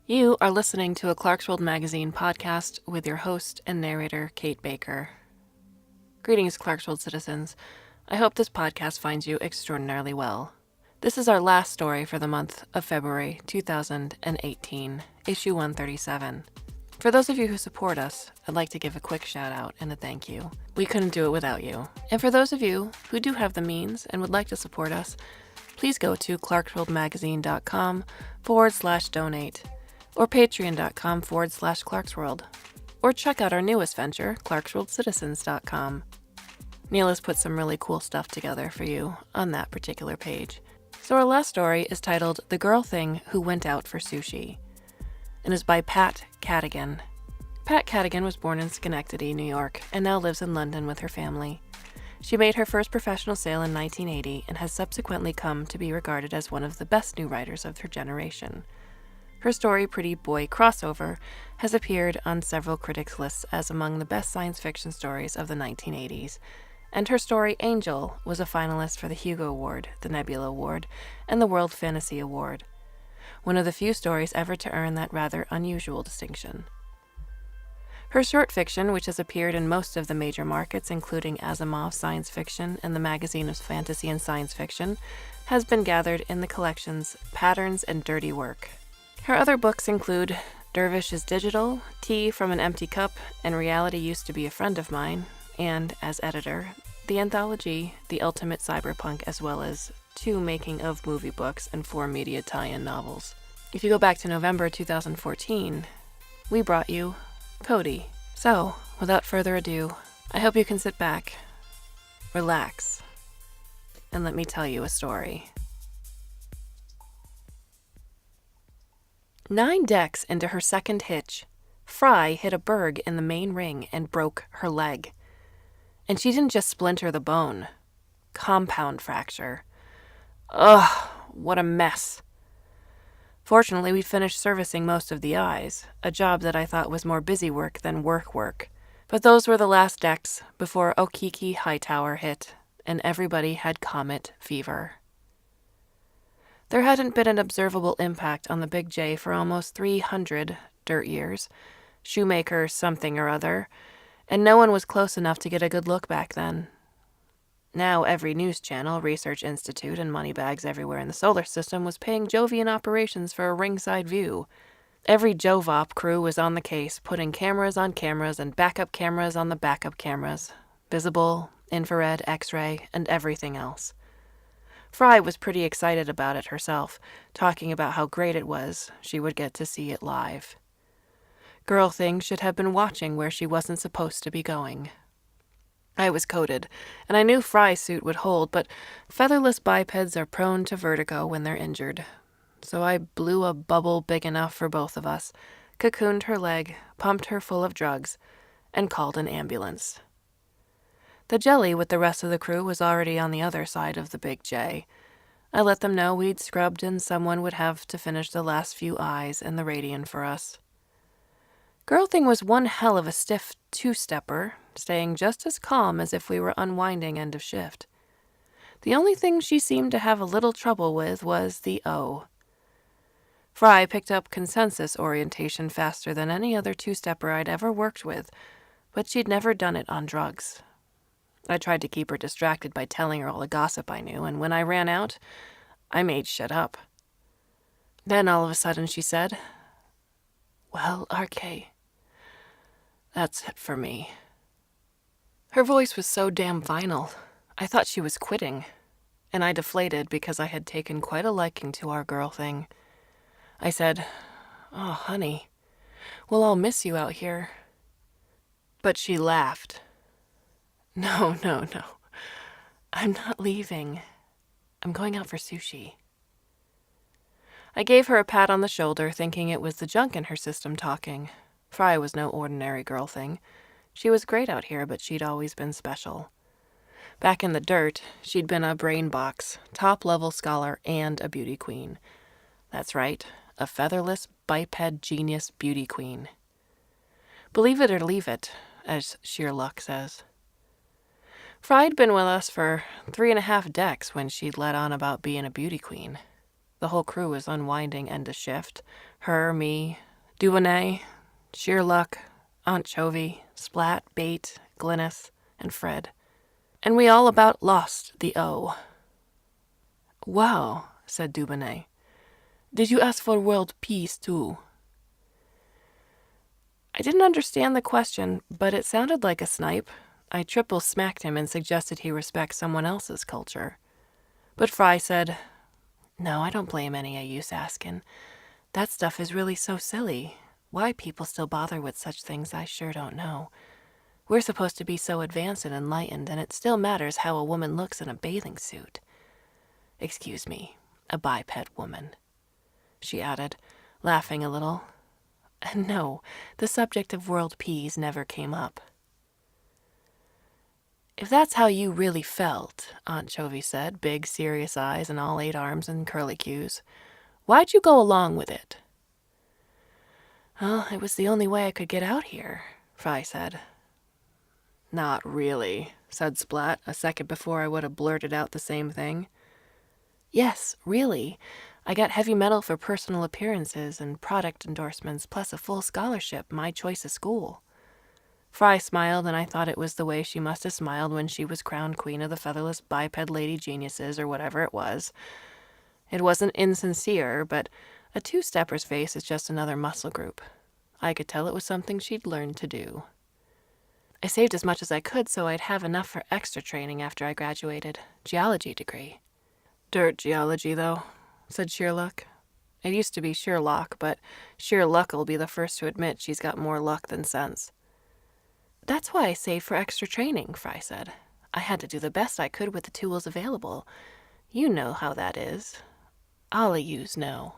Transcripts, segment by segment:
You are listening to a Clarkesworld Magazine podcast with your host and narrator, Kate Baker. Greetings, Clarkesworld citizens. I hope this podcast finds you extraordinarily well. This is our last story for the month of February 2018, issue 137. For those of you who support us, I'd like to give a quick shout out and a thank you. We couldn't do it without you. And for those of you who do have the means and would like to support us, please go to clarkesworldmagazine.com/donate. or patreon.com/Clarksworld, or check out our newest venture, clarksworldcitizens.com. Neil has put some really cool stuff together for you on that particular page. So our last story is titled The Girl Thing Who Went Out for Sushi, and is by Pat Cadigan. Pat Cadigan was born in Schenectady, New York, and now lives in London with her family. She made her first professional sale in 1980 and has subsequently come to be regarded as one of the best new writers of her generation. Her story, Pretty Boy Crossover, has appeared on several critics' lists as among the best science fiction stories of the 1980s, and her story, Angel, was a finalist for the Hugo Award, the Nebula Award, and the World Fantasy Award, one of the few stories ever to earn that rather unusual distinction. Her short fiction, which has appeared in most of the major markets, including Asimov's Science Fiction and the Magazine of Fantasy and Science Fiction, has been gathered in the collections Patterns and Dirty Work. Her other books include Dervish is Digital, Tea from an Empty Cup, and Reality Used to Be a Friend of Mine, and, as editor, the anthology The Ultimate Cyberpunk, as well as 2 making-of movie books and 4 media tie-in novels. If you go back to November 2014, we brought you Cody. So, without further ado, I hope you can sit back, relax, and let me tell you a story. 9 decks into her second hitch, Fry hit a berg in the main ring and broke her leg. And she didn't just splinter the bone. Compound fracture. Ugh, what a mess. Fortunately, we'd finished servicing most of the eyes, a job that I thought was more busy work than work. But those were the last decks before Okiki Hightower hit, and everybody had comet fever. There hadn't been an observable impact on the Big J for almost 300 dirt years, shoemaker something or other, and no one was close enough to get a good look back then. Now every news channel, research institute, and moneybags everywhere in the solar system was paying Jovian operations for a ringside view. Every Jovop crew was on the case, putting cameras on cameras and backup cameras on the backup cameras, visible, infrared, X-ray, and everything else. Fry was pretty excited about it herself, talking about how great it was she would get to see it live. Girl Thing should have been watching where she wasn't supposed to be going. I was coated, and I knew Fry's suit would hold, but featherless bipeds are prone to vertigo when they're injured. So I blew a bubble big enough for both of us, cocooned her leg, pumped her full of drugs, and called an ambulance. The jelly with the rest of the crew was already on the other side of the Big J. I let them know we'd scrubbed and someone would have to finish the last few eyes and the radian for us. Girl Thing was one hell of a stiff 2-stepper, staying just as calm as if we were unwinding end of shift. The only thing she seemed to have a little trouble with was the O. Fry picked up consensus orientation faster than any other 2-stepper I'd ever worked with, but she'd never done it on drugs. I tried to keep her distracted by telling her all the gossip I knew, and when I ran out, I made shit up. Then all of a sudden she said, "Well, RK, that's it for me." Her voice was so damn final, I thought she was quitting, and I deflated because I had taken quite a liking to our Girl Thing. I said, "Oh, honey, we'll all miss you out here." But she laughed. No. I'm not leaving. I'm going out for sushi." I gave her a pat on the shoulder, thinking it was the junk in her system talking. Fry was no ordinary Girl Thing. She was great out here, but she'd always been special. Back in the dirt, she'd been a brain box, top-level scholar, and a beauty queen. That's right, a featherless, biped genius beauty queen. Believe it or leave it, as sheer luck says. Fry'd been with us for 3.5 decks when she'd let on about being a beauty queen. The the whole crew was unwinding end of shift. Her, me, Dubonnet, Sheer Luck, Aunt Chovy, Splat, Bait, Glynis, and Fred. And we all about lost the O. Wow, said Dubonnet. Did you ask for world peace, too? I didn't understand the question, but it sounded like a snipe. I triple smacked him and suggested he respect someone else's culture. But Fry said, No, I don't blame any of you's asking. That stuff is really so silly. Why people still bother with such things, I sure don't know. We're supposed to be so advanced and enlightened, and it still matters how a woman looks in a bathing suit. Excuse me, a biped woman, she added, laughing a little. And no, the subject of world peace never came up. If that's how you really felt, Aunt Chovy said, big serious eyes and all 8 arms and curlicues, why'd you go along with it? Well, it was the only way I could get out here, Fry said. Not really, said Splat, a second before I would have blurted out the same thing. Yes, really. I got heavy metal for personal appearances and product endorsements, plus a full scholarship, my choice of school. Fry smiled, and I thought it was the way she must have smiled when she was crowned queen of the featherless biped lady geniuses or whatever it was. It wasn't insincere, but a two-stepper's face is just another muscle group. I could tell it was something she'd learned to do. I saved as much as I could so I'd have enough for extra training after I graduated. Geology degree. Dirt geology, though, said Sheerluck. It used to be Sheerlock, but Sheerluck will be the first to admit she's got more luck than sense. That's why I saved for extra training, Fry said. I had to do the best I could with the tools available. You know how that is. All of yous know.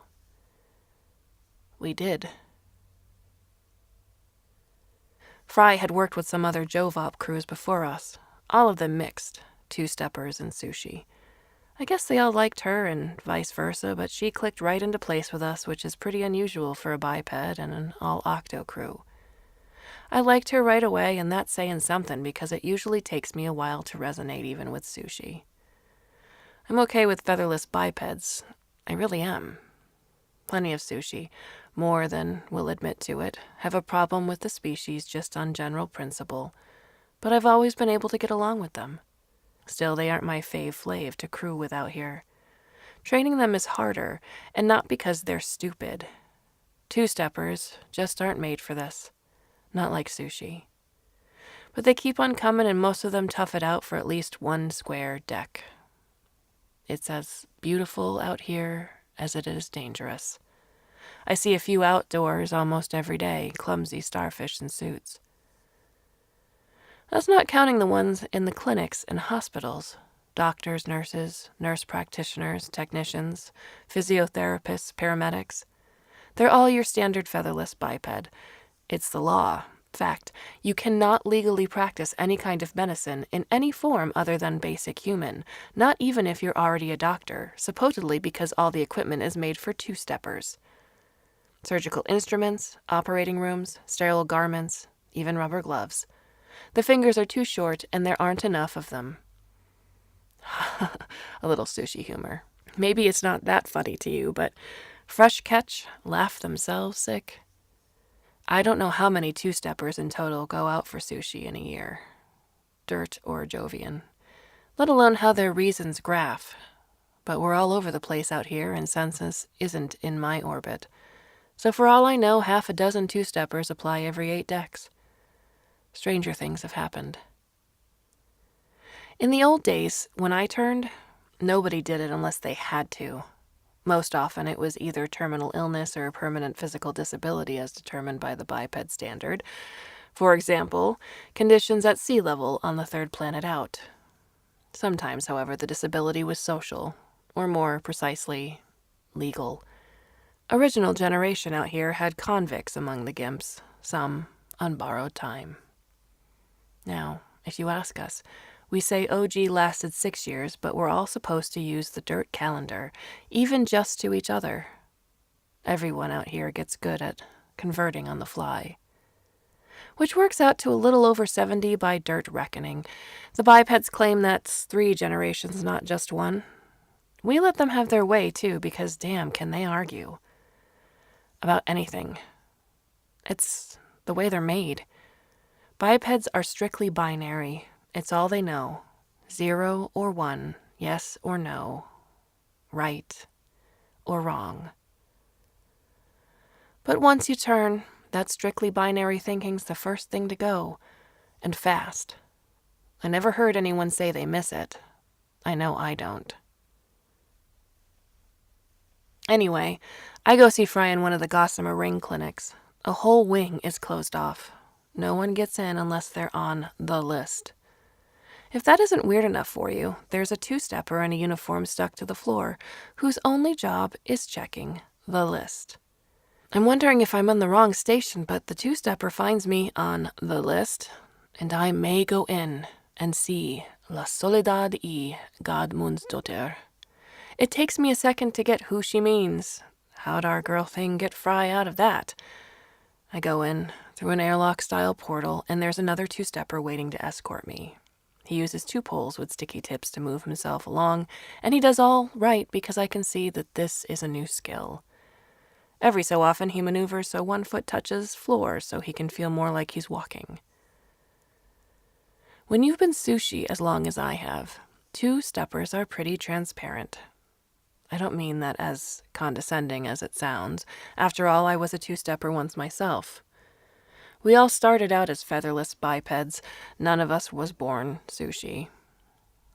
We did. Fry had worked with some other Jovop crews before us, all of them mixed, two-steppers and Sushi. I guess they all liked her and vice versa, but she clicked right into place with us, which is pretty unusual for a biped and an all-octo crew. I liked her right away, and that's saying something because it usually takes me a while to resonate even with Sushi. I'm okay with featherless bipeds. I really am. Plenty of Sushi, more than will admit to it, have a problem with the species just on general principle, but I've always been able to get along with them. Still, they aren't my fave to crew with out here. Training them is harder, and not because they're stupid. Two-steppers just aren't made for this. Not like Sushi. But they keep on coming, and most of them tough it out for at least one square deck. It's as beautiful out here as it is dangerous. I see a few outdoors almost every day, clumsy starfish in suits. That's not counting the ones in the clinics and hospitals. Doctors, nurses, nurse practitioners, technicians, physiotherapists, paramedics. They're all your standard featherless biped. It's the law. Fact, you cannot legally practice any kind of medicine in any form other than basic human, not even if you're already a doctor, supposedly because all the equipment is made for two-steppers. Surgical instruments, operating rooms, sterile garments, even rubber gloves. The fingers are too short, and there aren't enough of them. A little Sushi humor. Maybe it's not that funny to you, but fresh catch, laugh themselves sick. I don't know how many two-steppers in total go out for Sushi in a year, dirt or Jovian, let alone how their reasons graph. But we're all over the place out here, and census isn't in my orbit. So for all I know, 6 two-steppers apply every 8 decks. Stranger things have happened. In the old days, when I turned, nobody did it unless they had to. Most often it was either terminal illness or a permanent physical disability as determined by the biped standard. For example, conditions at sea level on the 3rd planet out. Sometimes, however, the disability was social, or more precisely, legal. Original generation out here had convicts among the gimps, some on borrowed time. Now, if you ask us, we say OG lasted 6 years, but we're all supposed to use the dirt calendar, even just to each other. Everyone out here gets good at converting on the fly. Which works out to a little over 70 by dirt reckoning. The bipeds claim that's 3 generations, not just 1. We let them have their way, too, because damn, can they argue about anything. It's the way they're made. Bipeds are strictly binary. It's all they know. 0 or 1, yes or no, right or wrong. But once you turn, that strictly binary thinking's the first thing to go, and fast. I never heard anyone say they miss it. I know I don't. Anyway, I go see Fry in one of the Gossamer Ring clinics. A whole wing is closed off. No one gets in unless they're on the list. If that isn't weird enough for you, there's a two-stepper in a uniform stuck to the floor whose only job is checking the list. I'm wondering if I'm on the wrong station, but the two-stepper finds me on the list, and I may go in and see La Soledad y Godmundsdotter. It takes me a second to get who she means. How'd our girl thing get Fry out of that? I go in through an airlock-style portal, and there's another two-stepper waiting to escort me. He uses 2 poles with sticky tips to move himself along, and he does all right because I can see that this is a new skill. Every so often he maneuvers so one foot touches floor so he can feel more like he's walking. When you've been sushi as long as I have, two-steppers are pretty transparent. I don't mean that as condescending as it sounds. After all, I was a two-stepper once myself. We all started out as featherless bipeds. None of us was born sushi.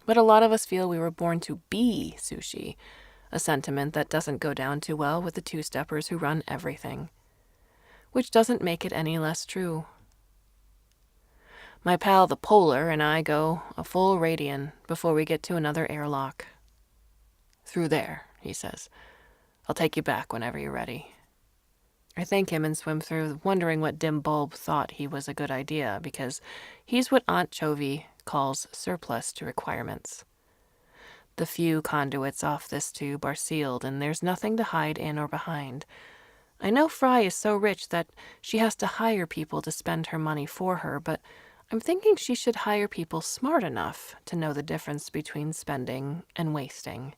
But a lot of us feel we were born to be sushi, a sentiment that doesn't go down too well with the two-steppers who run everything, which doesn't make it any less true. My pal the Polar and I go a full radian before we get to another airlock. Through there, he says. I'll take you back whenever you're ready. I thank him and swim through, wondering what dim bulb thought he was a good idea, because he's what Aunt Chovy calls surplus to requirements. The few conduits off this tube are sealed, and there's nothing to hide in or behind. I know Fry is so rich that she has to hire people to spend her money for her, but I'm thinking she should hire people smart enough to know the difference between spending and wasting.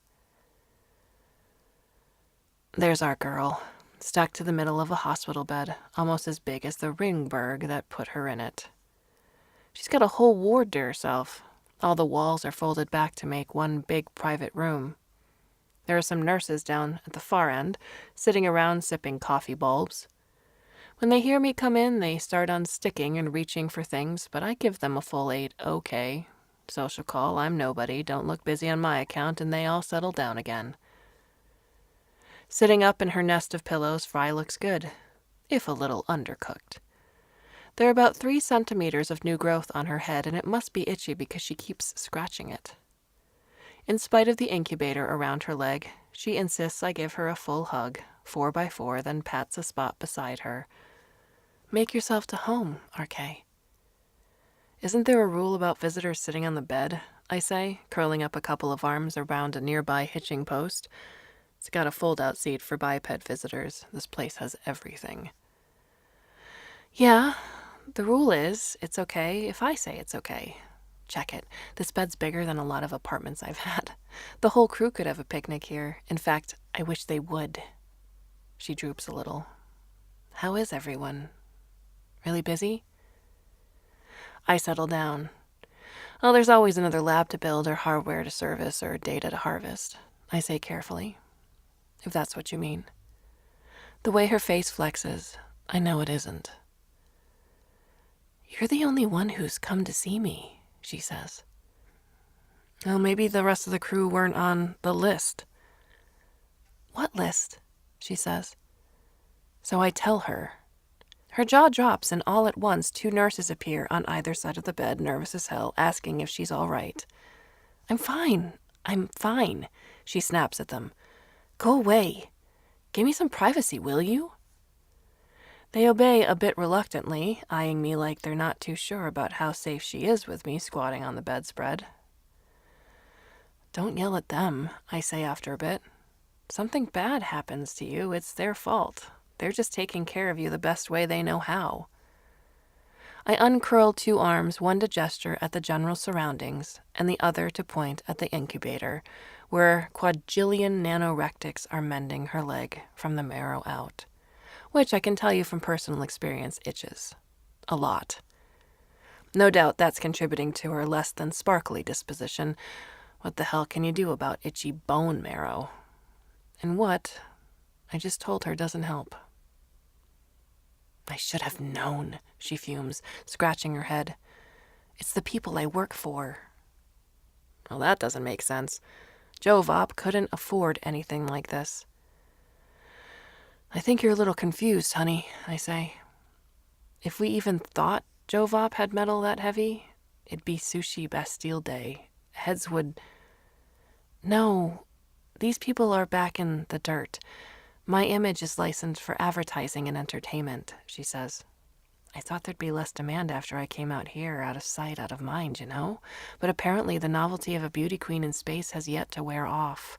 There's our girl, stuck to the middle of a hospital bed, almost as big as the ringberg that put her in it. She's got a whole ward to herself. All the walls are folded back to make one big private room. There are some nurses down at the far end, sitting around sipping coffee bulbs. When they hear me come in, they start unsticking and reaching for things, but I give them a full 8 okay. Social call, I'm nobody, don't look busy on my account, and they all settle down again. Sitting up in her nest of pillows, Fry looks good, if a little undercooked. There are about 3 centimeters of new growth on her head, and it must be itchy because she keeps scratching it. In spite of the incubator around her leg, she insists I give her a full hug, 4 by 4, then pats a spot beside her. Make yourself to home, RK. Isn't there a rule about visitors sitting on the bed? I say, curling up a couple of arms around a nearby hitching post. It's got a fold-out seat for biped visitors. This place has everything. Yeah, the rule is it's okay if I say it's okay. Check it. This bed's bigger than a lot of apartments I've had. The whole crew could have a picnic here. In fact, I wish they would. She droops a little. How is everyone? Really busy? I settle down. Oh, there's always another lab to build or hardware to service or data to harvest. I say carefully. If that's what you mean. The way her face flexes, I know it isn't. You're the only one who's come to see me, she says. Well, maybe the rest of the crew weren't on the list. What list? She says. So I tell her. Her jaw drops, and all at once 2 nurses appear on either side of the bed, nervous as hell, asking if she's all right. I'm fine, she snaps at them. Go away. Give me some privacy, will you? They obey a bit reluctantly, eyeing me like they're not too sure about how safe she is with me squatting on the bedspread. Don't yell at them, I say after a bit. Something bad happens to you, it's their fault. They're just taking care of you the best way they know how. I uncurl 2 arms, one to gesture at the general surroundings, and the other to point at the incubator, where quadrillion nanorectics are mending her leg from the marrow out, which I can tell you from personal experience itches. A lot. No doubt that's contributing to her less than sparkly disposition. What the hell can you do about itchy bone marrow? And what, I just told her, doesn't help. I should have known, she fumes, scratching her head. It's the people I work for. Well, that doesn't make sense. Joe Vop couldn't afford anything like this. I think you're a little confused, honey, I say. If we even thought Joe Vop had metal that heavy, it'd be Sushi Bastille Day. Heads would... No, these people are back in the dirt. My image is licensed for advertising and entertainment, she says. I thought there'd be less demand after I came out here, out of sight, out of mind, you know? But apparently the novelty of a beauty queen in space has yet to wear off.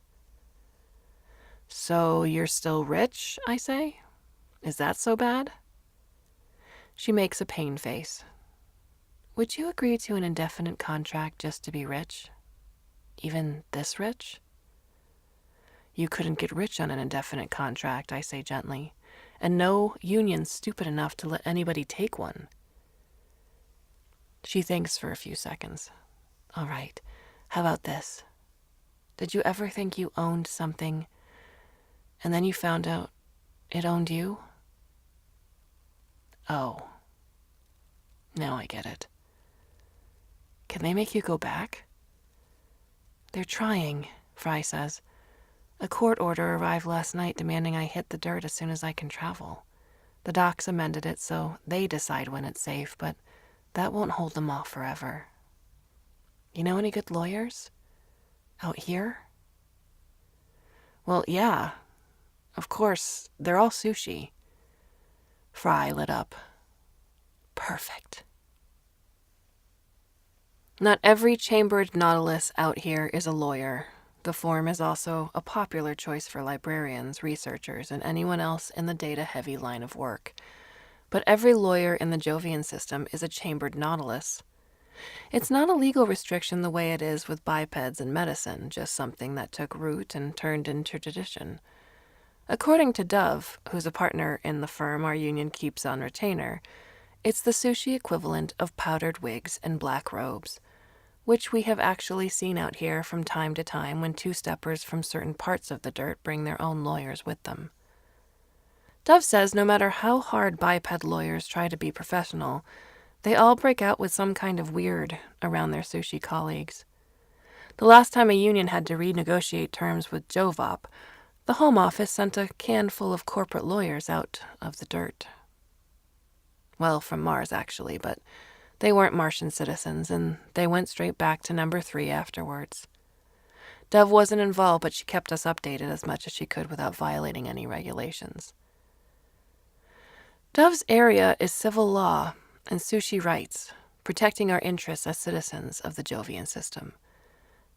So you're still rich, I say? Is that so bad? She makes a pain face. Would you agree to an indefinite contract just to be rich? Even this rich? You couldn't get rich on an indefinite contract, I say gently, and no union's stupid enough to let anybody take one. She thinks for a few seconds. All right, how about this? Did you ever think you owned something, and then you found out it owned you? Oh, now I get it. Can they make you go back? They're trying, Fry says. A court order arrived last night demanding I hit the dirt as soon as I can travel. The docs amended it so they decide when it's safe, but that won't hold them off forever. You know any good lawyers? Out here? Well, yeah. Of course, they're all Sushi. Fry lit up. Perfect. Not every chambered nautilus out here is a lawyer. The form is also a popular choice for librarians, researchers, and anyone else in the data-heavy line of work. But every lawyer in the Jovian system is a chambered nautilus. It's not a legal restriction the way it is with bipeds and medicine, just something that took root and turned into tradition. According to Dove, who's a partner in the firm our union keeps on retainer, it's the Sushi equivalent of powdered wigs and black robes, which we have actually seen out here from time to time when two-steppers from certain parts of the dirt bring their own lawyers with them. Dove says no matter how hard biped lawyers try to be professional, they all break out with some kind of weird around their Sushi colleagues. The last time a union had to renegotiate terms with Joe Vop, the Home Office sent a can full of corporate lawyers out of the dirt. Well, from Mars, actually, but they weren't Martian citizens, and they went straight back to number 3 afterwards. Dove wasn't involved, but she kept us updated as much as she could without violating any regulations. Dove's area is civil law and Sushi rights, protecting our interests as citizens of the Jovian system.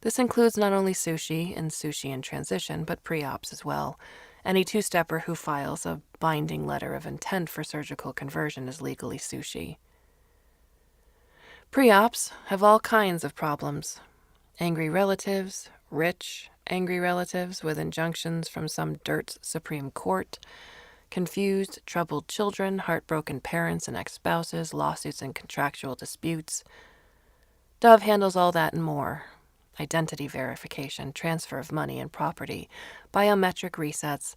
This includes not only Sushi and Sushi in transition, but pre-ops as well. Any two-stepper who files a binding letter of intent for surgical conversion is legally Sushi. Pre-ops have all kinds of problems. Angry relatives, rich, angry relatives with injunctions from some dirt's Supreme Court, confused, troubled children, heartbroken parents and ex-spouses, lawsuits and contractual disputes. Dove handles all that and more. Identity verification, transfer of money and property, biometric resets,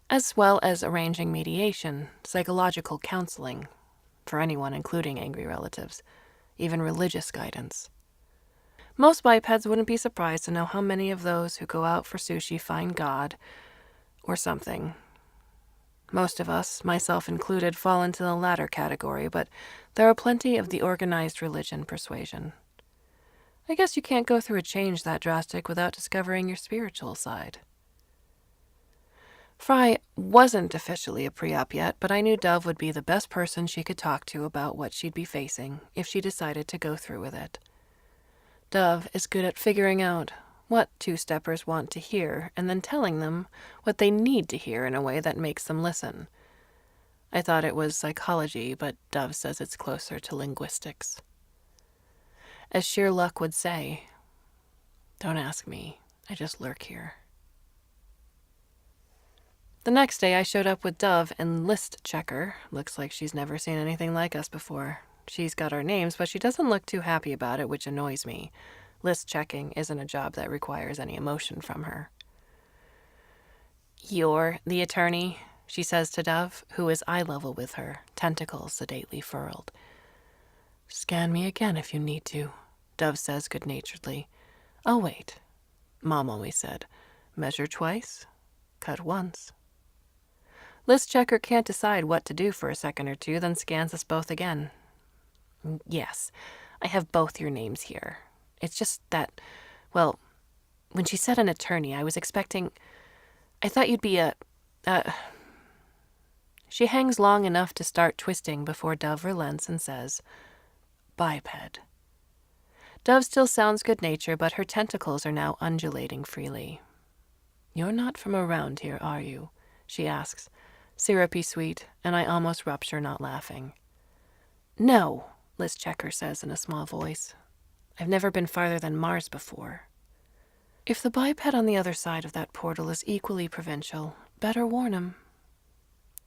as well as arranging mediation, psychological counseling for anyone, including angry relatives, even religious guidance. Most bipeds wouldn't be surprised to know how many of those who go out for Sushi find God or something. Most of us, myself included, fall into the latter category, but there are plenty of the organized religion persuasion. I guess you can't go through a change that drastic without discovering your spiritual side. Fry wasn't officially a pre-op yet, but I knew Dove would be the best person she could talk to about what she'd be facing if she decided to go through with it. Dove is good at figuring out what two-steppers want to hear and then telling them what they need to hear in a way that makes them listen. I thought it was psychology, but Dove says it's closer to linguistics. As sheer luck would say, don't ask me. I just lurk here. The next day I showed up with Dove and List Checker. Looks like she's never seen anything like us before. She's got our names, but she doesn't look too happy about it, which annoys me. List checking isn't a job that requires any emotion from her. "You're the attorney," she says to Dove, who is eye level with her, tentacles sedately furled. "Scan me again if you need to," Dove says good-naturedly. "I'll wait. Mom always said, measure twice, cut once." List Checker can't decide what to do for a second or two, then scans us both again. "Yes, I have both your names here. It's just that, well, when she said an attorney, I was expecting... I thought you'd be a... She hangs long enough to start twisting before Dove relents and says, "Biped." Dove still sounds good-natured, but her tentacles are now undulating freely. "You're not from around here, are you?" she asks, syrupy sweet, and I almost rupture not laughing. "No," List Checker says in a small voice. "I've never been farther than Mars before." "If the biped on the other side of that portal is equally provincial, better warn him."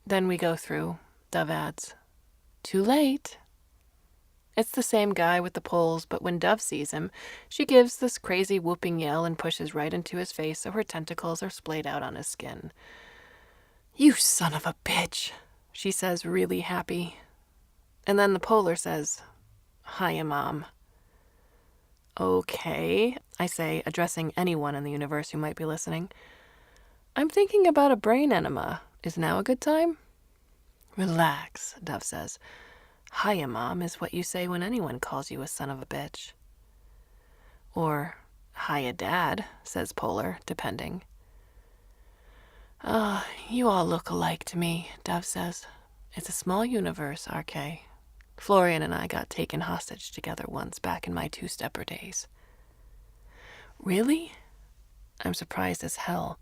Then we go through, Dove adds. "Too late." It's the same guy with the poles, but when Dove sees him, she gives this crazy whooping yell and pushes right into his face so her tentacles are splayed out on his skin. "You son of a bitch," she says, really happy. And then the polar says, "Hiya, Mom." "Okay," I say, addressing anyone in the universe who might be listening. "I'm thinking about a brain enema. Is now a good time?" "Relax," Dove says. "Hiya, Mom" is what you say when anyone calls you a son of a bitch. Or, "Hiya, Dad," says Polar, depending. You all look alike to me," Dove says. "It's a small universe, RK. Florian and I got taken hostage together once back in my two-stepper days." "Really?" I'm surprised as hell.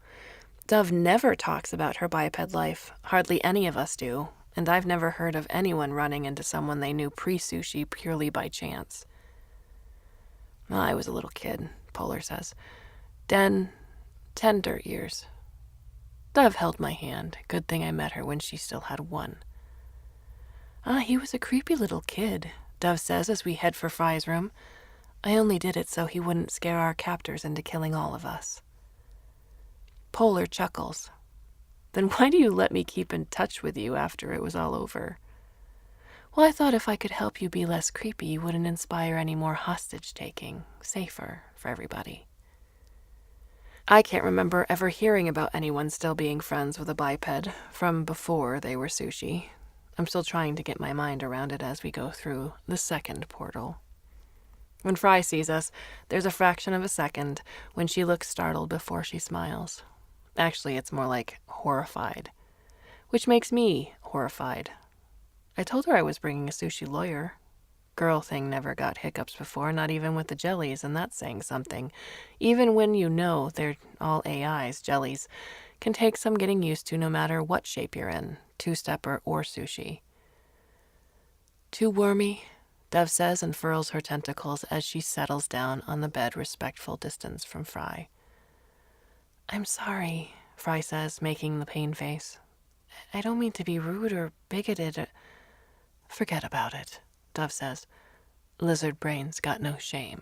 Dove never talks about her biped life. Hardly any of us do. And I've never heard of anyone running into someone they knew pre-Sushi purely by chance. "I was a little kid," Polar says. 10 dirt years. Dove held my hand. Good thing I met her when she still had one. He was a creepy little kid," Dove says as we head for Fry's room. "I only did it so he wouldn't scare our captors into killing all of us." Polar chuckles. "Then why do you let me keep in touch with you after it was all over?" "Well, I thought if I could help you be less creepy, you wouldn't inspire any more hostage-taking. Safer for everybody." I can't remember ever hearing about anyone still being friends with a biped from before they were Sushi. I'm still trying to get my mind around it as we go through the second portal. When Fry sees us, there's a fraction of a second when she looks startled before she smiles. Actually, it's more like horrified, which makes me horrified. I told her I was bringing a Sushi lawyer. Girl thing never got hiccups before, not even with the jellies, and that's saying something. Even when you know they're all AIs, jellies can take some getting used to no matter what shape you're in, two-stepper or Sushi. "Too wormy," Dove says and furls her tentacles as she settles down on the bed respectful distance from Fry. "I'm sorry," Fry says, making the pain face. "I don't mean to be rude or bigoted. Forget about it," Dove says. "Lizard brains got no shame."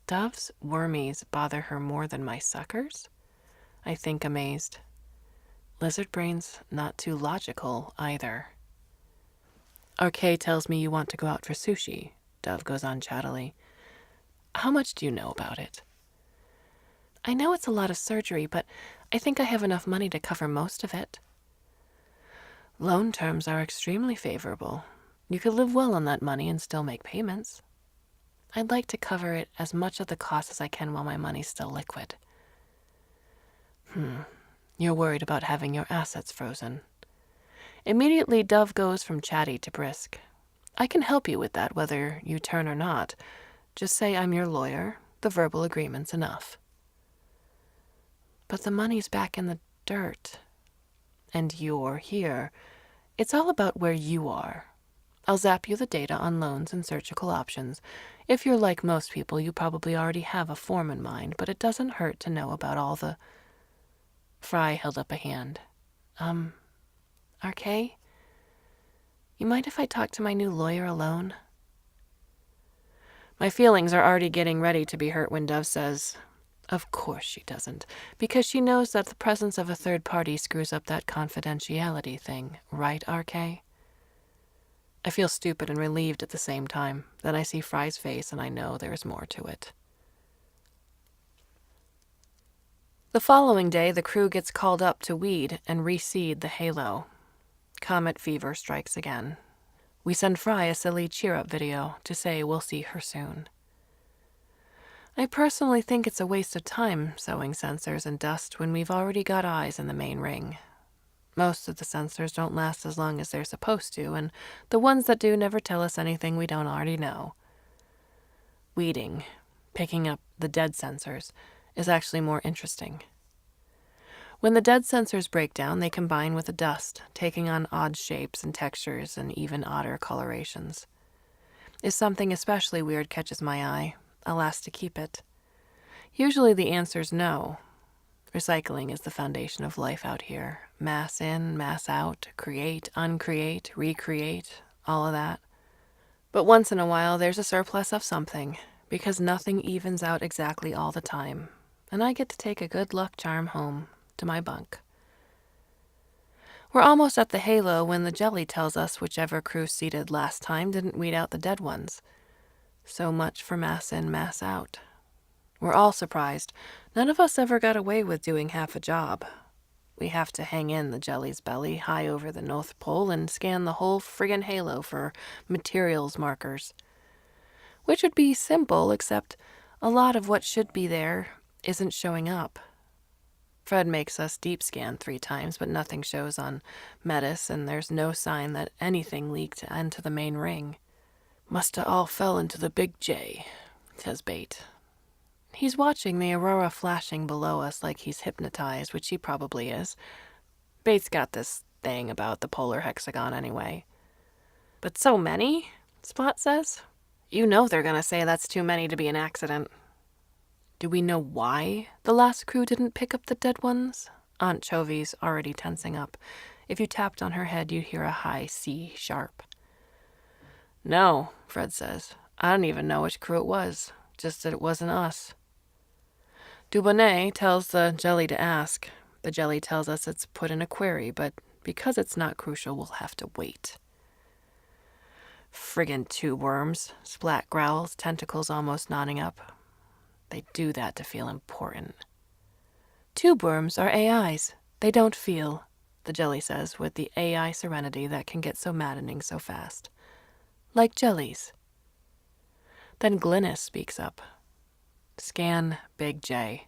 Dove's wormies bother her more than my suckers? I think, amazed. Lizard brains not too logical either. "RK tells me you want to go out for sushi," Dove goes on chattily. "How much do you know about it?" "I know it's a lot of surgery, but I think I have enough money to cover most of it." "Loan terms are extremely favorable. You could live well on that money and still make payments." "I'd like to cover it as much of the cost as I can while my money's still liquid." You're worried about having your assets frozen." Immediately, Dove goes from chatty to brisk. "I can help you with that, whether you turn or not. Just say I'm your lawyer. The verbal agreement's enough." "But the money's back in the dirt. And you're here. It's all about where you are. I'll zap you the data on loans and surgical options. If you're like most people, you probably already have a form in mind, but it doesn't hurt to know about all the... Fry held up a hand. RK? You mind if I talk to my new lawyer alone? My feelings are already getting ready to be hurt when Dove says, of course she doesn't, because she knows that the presence of a third party screws up that confidentiality thing, right, RK? I feel stupid and relieved at the same time. Then I see Fry's face and I know there's more to it. The following day, the crew gets called up to weed and reseed the halo. Comet fever strikes again. We send Fry a silly cheer-up video to say we'll see her soon. I personally think it's a waste of time sewing sensors in dust when we've already got eyes in the main ring. Most of the sensors don't last as long as they're supposed to, and the ones that do never tell us anything we don't already know. Weeding, picking up the dead sensors, is actually more interesting. When the dead sensors break down, they combine with the dust, taking on odd shapes and textures and even odder colorations. If something especially weird catches my eye, I'll ask to keep it. Usually the answer's no. Recycling is the foundation of life out here. Mass in, mass out, create, uncreate, recreate, all of that. But once in a while there's a surplus of something, because nothing evens out exactly all the time, and I get to take a good luck charm home to my bunk. We're almost at the halo when the jelly tells us whichever crew seated last time didn't weed out the dead ones. So much for mass in, mass out. We're all surprised. None of us ever got away with doing half a job. We have to hang in the jelly's belly high over the North Pole and scan the whole friggin' halo for materials markers. Which would be simple, except a lot of what should be there isn't showing up. Fred makes us deep scan 3 times, but nothing shows on Metis, and there's no sign that anything leaked into the main ring. Musta all fell into the Big J, says Bate. He's watching the aurora flashing below us like he's hypnotized, which he probably is. Bate's got this thing about the polar hexagon anyway. But so many? Spot says. You know they're gonna say that's too many to be an accident. Do we know why the last crew didn't pick up the dead ones? Aunt Chovy's already tensing up. If you tapped on her head, you'd hear a high C sharp. No, Fred says. I don't even know which crew it was, just that it wasn't us. Dubonnet tells the jelly to ask. The jelly tells us it's put in a query, but because it's not crucial, we'll have to wait. Friggin' tube worms, Splat growls, tentacles almost nodding up. They do that to feel important. Tube worms are AIs. They don't feel, the jelly says with the AI serenity that can get so maddening so fast. Like jellies. Then Glynis speaks up. Scan Big J.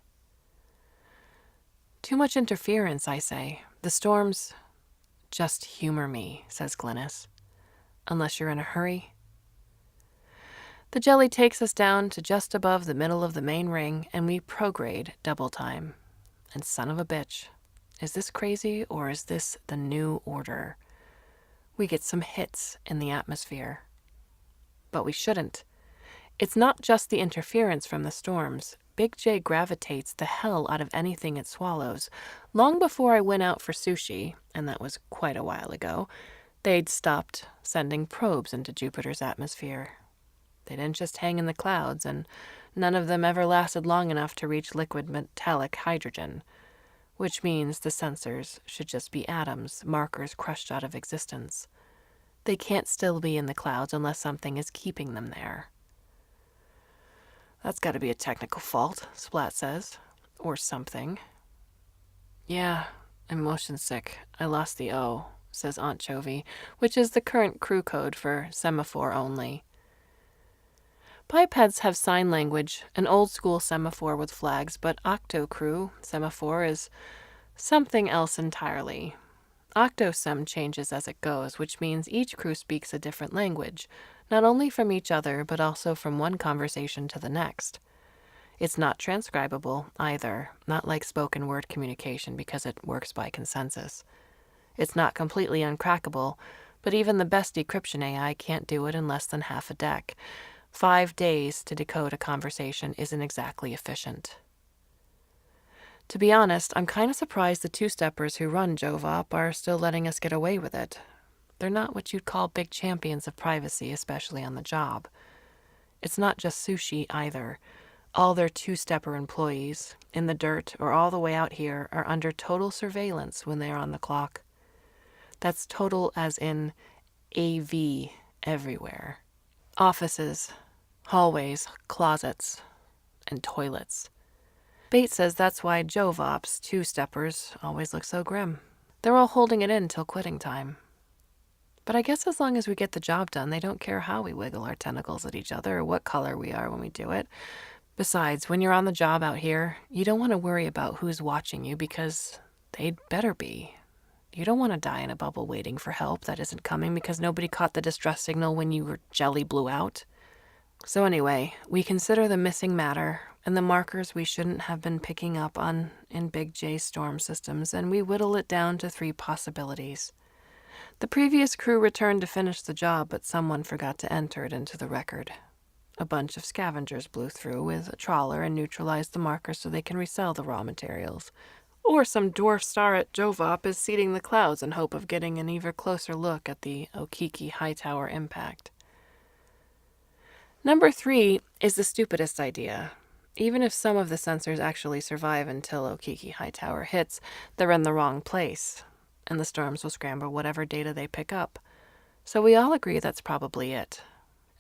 Too much interference, I say. The storms... Just humor me, says Glynis. Unless you're in a hurry. The jelly takes us down to just above the middle of the main ring, and we prograde double time. And son of a bitch, is this crazy or is this the new order? We get some hits in the atmosphere. But we shouldn't. It's not just the interference from the storms. Big J gravitates the hell out of anything it swallows. Long before I went out for sushi, and that was quite a while ago, they'd stopped sending probes into Jupiter's atmosphere. They didn't just hang in the clouds, and none of them ever lasted long enough to reach liquid metallic hydrogen, which means the sensors should just be atoms, markers crushed out of existence. They can't still be in the clouds unless something is keeping them there. That's got to be a technical fault, Splat says. Or something. Yeah, I'm motion sick. I lost the O, says Aunt Chovy, which is the current crew code for semaphore only. Bipeds have sign language, an old-school semaphore with flags, but Octo Crew semaphore is something else entirely. Octosem changes as it goes, which means each crew speaks a different language, not only from each other, but also from one conversation to the next. It's not transcribable, either, not like spoken word communication because it works by consensus. It's not completely uncrackable, But even the best decryption AI can't do it in less than half a deck. 5 days to decode a conversation isn't exactly efficient. To be honest, I'm kind of surprised the two-steppers who run Jovop are still letting us get away with it. They're not what you'd call big champions of privacy, especially on the job. It's not just Sushi either. All their two-stepper employees, in the dirt or all the way out here, are under total surveillance when they are on the clock. That's total as in AV everywhere. Offices, hallways, closets, and toilets. Bates says that's why Jovop's two-steppers always look so grim. They're all holding it in till quitting time. But I guess as long as we get the job done, they don't care how we wiggle our tentacles at each other or what color we are when we do it. Besides, when you're on the job out here, you don't want to worry about who's watching you because they'd better be. You don't want to die in a bubble waiting for help that isn't coming because nobody caught the distress signal when your jelly blew out. So anyway, we consider the missing matter and the markers we shouldn't have been picking up on in Big J storm systems, and we whittle it down to 3 possibilities. The previous crew returned to finish the job, but someone forgot to enter it into the record. A bunch of scavengers blew through with a trawler and neutralized the markers so they can resell the raw materials. Or some dwarf star at Jovop is seeding the clouds in hope of getting an even closer look at the Okiki Hightower impact. Number 3 is the stupidest idea. Even if some of the sensors actually survive until Okiki Hightower hits, they're in the wrong place, and the storms will scramble whatever data they pick up. So we all agree that's probably it.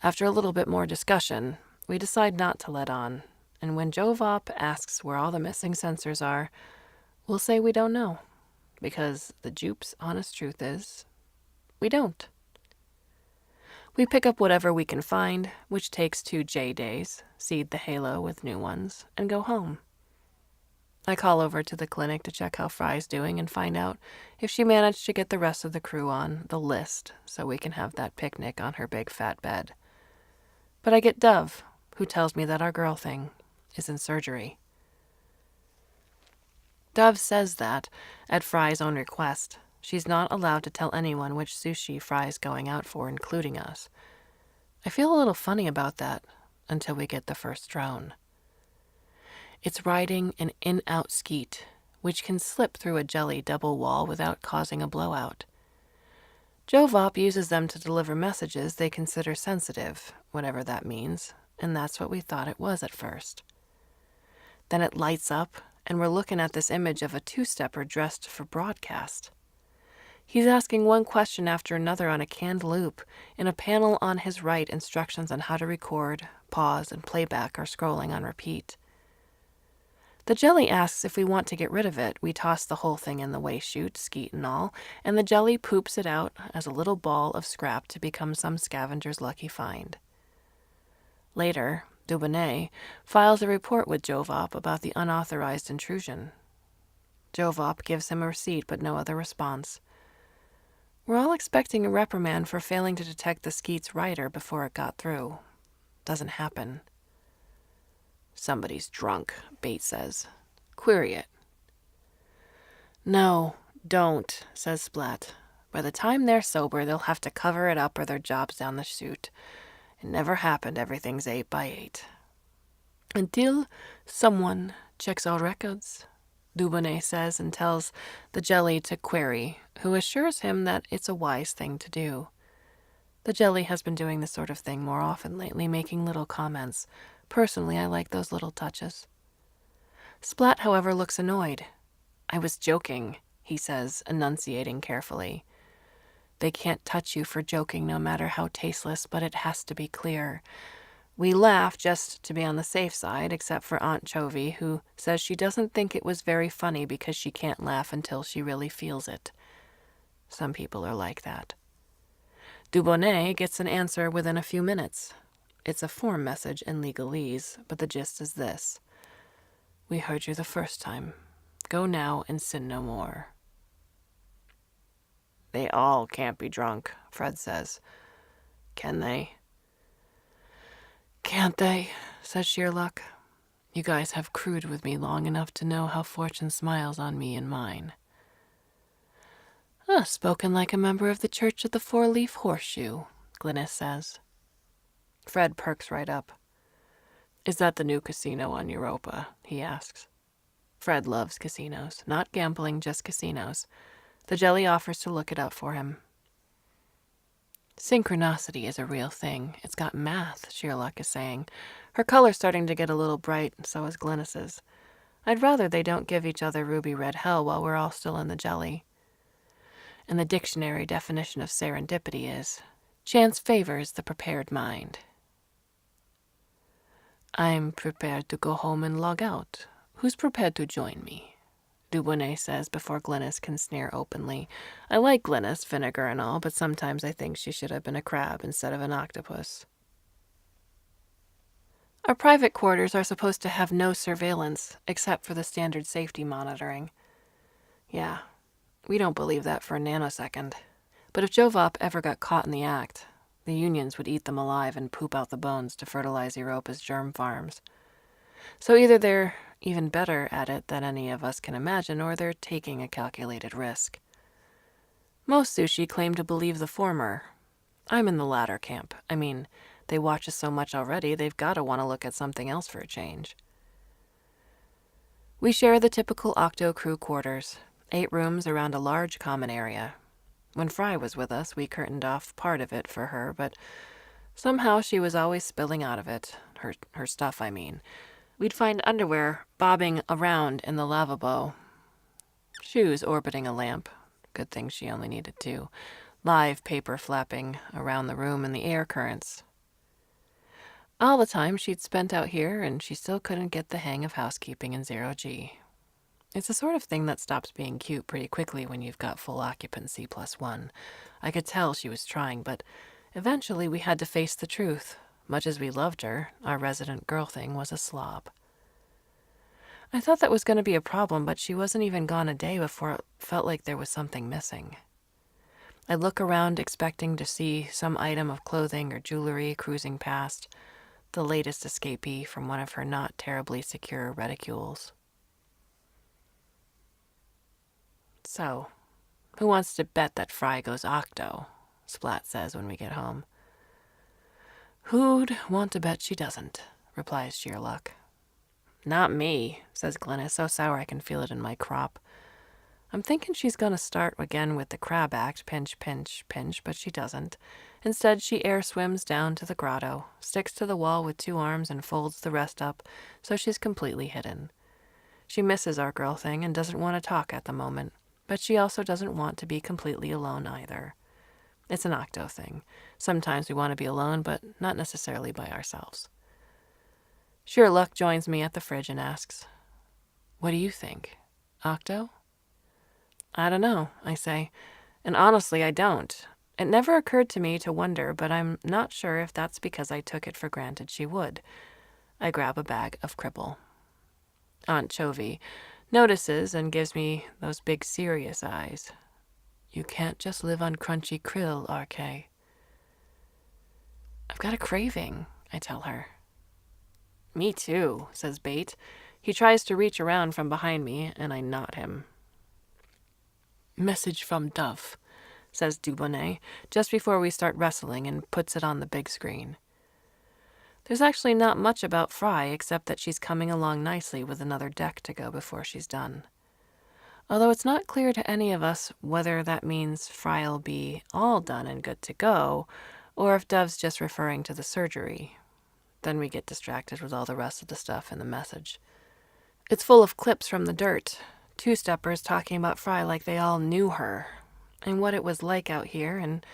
After a little bit more discussion, we decide not to let on, and when Jovop asks where all the missing sensors are, we'll say we don't know, because the Jupe's honest truth is, we don't. We pick up whatever we can find, which takes 2 J days, seed the halo with new ones, and go home. I call over to the clinic to check how Fry's doing and find out if she managed to get the rest of the crew on the list so we can have that picnic on her big fat bed. But I get Dove, who tells me that our girl thing is in surgery. Dove says that, at Fry's own request, she's not allowed to tell anyone which sushi Fry's going out for, including us. I feel a little funny about that until we get the first drone. It's riding an in-out skeet, which can slip through a jelly double wall without causing a blowout. Jovop uses them to deliver messages they consider sensitive, whatever that means, and that's what we thought it was at first. Then it lights up, and we're looking at this image of a two-stepper dressed for broadcast. He's asking one question after another on a canned loop. In a panel on his right, instructions on how to record, pause, and playback are scrolling on repeat. The jelly asks if we want to get rid of it. We toss the whole thing in the waste chute, skeet and all, and the jelly poops it out as a little ball of scrap to become some scavenger's lucky find. Later, Dubonnet files a report with Jovop about the unauthorized intrusion. Jovop gives him a receipt, but no other response. We're all expecting a reprimand for failing to detect the skeet's rider before it got through. Doesn't happen. Somebody's drunk, Bates says. Query it. No, don't, says Splat. By the time they're sober, they'll have to cover it up or their job's down the chute. It never happened, everything's 8 by 8. Until someone checks our records, Dubonnet says and tells the jelly to query, who assures him that it's a wise thing to do. The jelly has been doing this sort of thing more often lately, making little comments. Personally, I like those little touches. Splat, however, looks annoyed. I was joking, he says, enunciating carefully. They can't touch you for joking no matter how tasteless, but it has to be clear. We laugh just to be on the safe side, except for Aunt Chovy, who says she doesn't think it was very funny because she can't laugh until she really feels it. Some people are like that. Dubonnet gets an answer within a few minutes. It's a form message in legalese, but the gist is this. We heard you the first time. Go now and sin no more. They all can't be drunk, Fred says. Can they? Can't they, says Shearluck. You guys have crewed with me long enough to know how fortune smiles on me and mine. Spoken like a member of the Church of the Four-Leaf Horseshoe, Glynis says. Fred perks right up. Is that the new casino on Europa? He asks. Fred loves casinos. Not gambling, just casinos. The jelly offers to look it up for him. Synchronicity is a real thing. It's got math, Sherlock is saying. Her color's starting to get a little bright, so is Glynis's. I'd rather they don't give each other ruby red hell while we're all still in the jelly. And the dictionary definition of serendipity is, chance favors the prepared mind. I'm prepared to go home and log out. Who's prepared to join me? Dubonnet says before Glynis can sneer openly. I like Glynis, vinegar and all, but sometimes I think she should have been a crab instead of an octopus. Our private quarters are supposed to have no surveillance, except for the standard safety monitoring. Yeah, we don't believe that for a nanosecond. But if Jovop ever got caught in the act, the unions would eat them alive and poop out the bones to fertilize Europa's germ farms. So either they're even better at it than any of us can imagine, or they're taking a calculated risk. Most sushi claim to believe the former. I'm in the latter camp. I mean, they watch us so much already, they've got to want to look at something else for a change. We share the typical Octo crew quarters, 8 rooms around a large common area. When Fry was with us, we curtained off part of it for her, but somehow she was always spilling out of it. Her stuff, I mean. We'd find underwear bobbing around in the lavabo, shoes orbiting a lamp. Good thing she only needed 2. Live paper flapping around the room in the air currents. All the time she'd spent out here, and she still couldn't get the hang of housekeeping in 0G. It's the sort of thing that stops being cute pretty quickly when you've got full occupancy +1. I could tell she was trying, but eventually we had to face the truth. Much as we loved her, our resident girl thing was a slob. I thought that was going to be a problem, but she wasn't even gone a day before it felt like there was something missing. I'd look around expecting to see some item of clothing or jewelry cruising past, the latest escapee from one of her not terribly secure reticules. So, who wants to bet that Fry goes octo? Splat says when we get home. Who'd want to bet she doesn't? Replies Sherlock. Not me, says Glynis, so sour I can feel it in my crop. I'm thinking she's going to start again with the crab act, pinch, pinch, pinch, but she doesn't. Instead, she air swims down to the grotto, sticks to the wall with 2 arms and folds the rest up so she's completely hidden. She misses our girl thing and doesn't want to talk at the moment, but she also doesn't want to be completely alone either. It's an octo thing. Sometimes we want to be alone, but not necessarily by ourselves. Sherlock joins me at the fridge and asks, What do you think? Octo? I don't know, I say, and honestly I don't. It never occurred to me to wonder, but I'm not sure if that's because I took it for granted she would. I grab a bag of Cribble. Aunt Chovy notices and gives me those big serious eyes. You can't just live on crunchy krill, RK. I've got a craving, I tell her. Me too, says Bate. He tries to reach around from behind me, and I nod him. Message from Dove, says Dubonnet, just before we start wrestling, and puts it on the big screen. There's actually not much about Fry except that she's coming along nicely with another deck to go before she's done. Although it's not clear to any of us whether that means Fry'll be all done and good to go, or if Dove's just referring to the surgery. Then we get distracted with all the rest of the stuff in the message. It's full of clips from the dirt, 2-steppers talking about Fry like they all knew her, and what it was like out here, and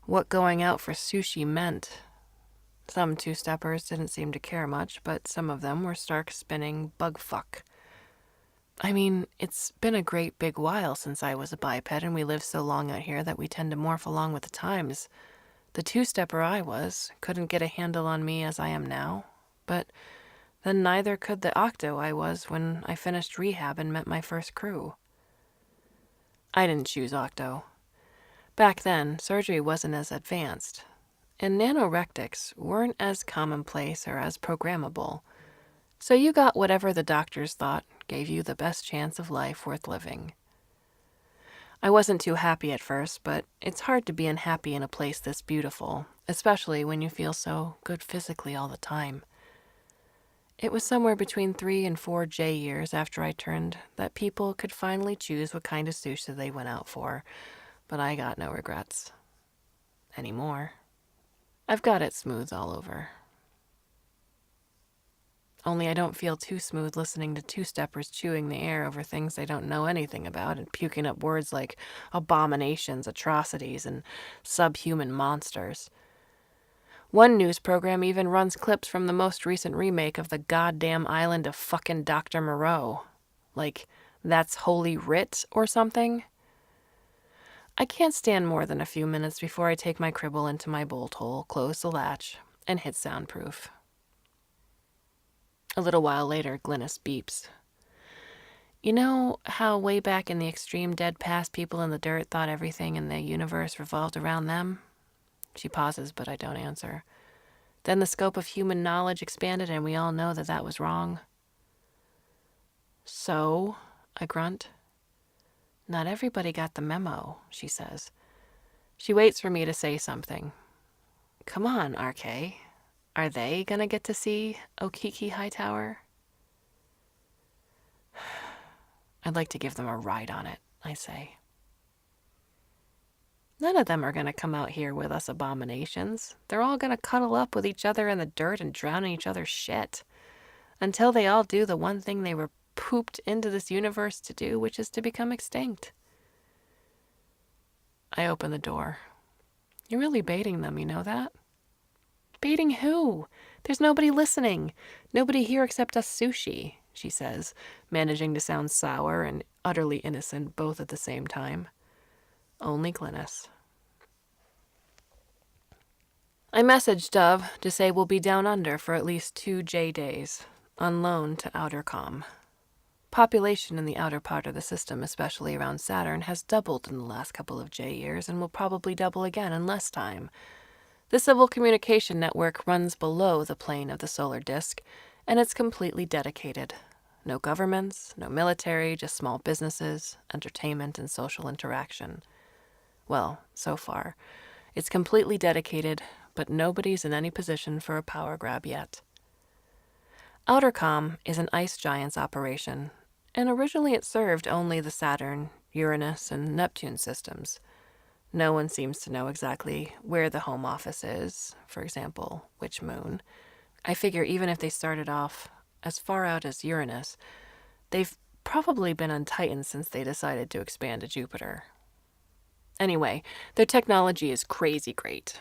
what going out for sushi meant. Some 2-steppers didn't seem to care much, but some of them were stark spinning bugfuck. I mean, it's been a great big while since I was a biped, and we live so long out here that we tend to morph along with the times. The 2-stepper I was couldn't get a handle on me as I am now, but then neither could the octo I was when I finished rehab and met my first crew. I didn't choose octo. Back then, surgery wasn't as advanced, and nanorectics weren't as commonplace or as programmable, so you got whatever the doctors thought gave you the best chance of life worth living. I wasn't too happy at first, but it's hard to be unhappy in a place this beautiful, especially when you feel so good physically all the time. It was somewhere between 3 and 4 J years after I turned that people could finally choose what kind of sushi they went out for, but I got no regrets. Anymore. I've got it smooth all over. Only I don't feel too smooth listening to two-steppers chewing the air over things they don't know anything about and puking up words like abominations, atrocities, and subhuman monsters. One news program even runs clips from the most recent remake of the goddamn island of fucking Dr. Moreau. Like, that's Holy Writ or something? I can't stand more than a few minutes before I take my cribble into my bolt hole, close the latch, and hit soundproof. A little while later, Glynis beeps. You know how way back in the extreme dead past people in the dirt thought everything in the universe revolved around them? She pauses, but I don't answer. Then the scope of human knowledge expanded and we all know that that was wrong. So, I grunt. Not everybody got the memo, she says. She waits for me to say something. Come on, RK. Are they gonna get to see Okiki Hightower? I'd like to give them a ride on it, I say. None of them are going to come out here with us abominations. They're all going to cuddle up with each other in the dirt and drown in each other's shit. Until they all do the one thing they were pooped into this universe to do, which is to become extinct. I open the door. You're really baiting them, you know that? Baiting who? There's nobody listening. Nobody here except us Sushi, she says, managing to sound sour and utterly innocent both at the same time. Only Glynis. I messaged Dove to say we'll be down under for at least 2 J days, on loan to Outer Com. Population in the outer part of the system, especially around Saturn, has doubled in the last couple of J years and will probably double again in less time. The civil communication network runs below the plane of the solar disk, and it's completely dedicated. No governments, no military, just small businesses, entertainment, and social interaction. Well, so far. It's completely dedicated, but nobody's in any position for a power grab yet. Outercom is an ice giant's operation, and originally it served only the Saturn, Uranus, and Neptune systems. No one seems to know exactly where the home office is, for example, which moon. I figure even if they started off as far out as Uranus, they've probably been on Titan since they decided to expand to Jupiter. Anyway, their technology is crazy great.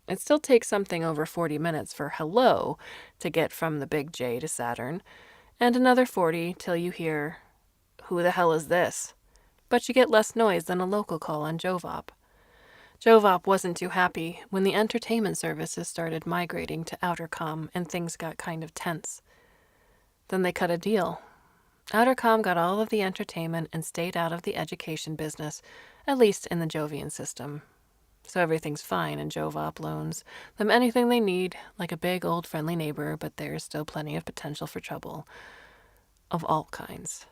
It still takes something over 40 minutes for hello to get from the big J to Saturn, and another 40 till you hear, who the hell is this? But you get less noise than a local call on Jovop. Jovop wasn't too happy when the entertainment services started migrating to Outercom and things got kind of tense. Then they cut a deal. Outercom got all of the entertainment and stayed out of the education business, at least in the Jovian system. So everything's fine, and Jovop loans them anything they need, like a big old friendly neighbor, but there's still plenty of potential for trouble. Of all kinds.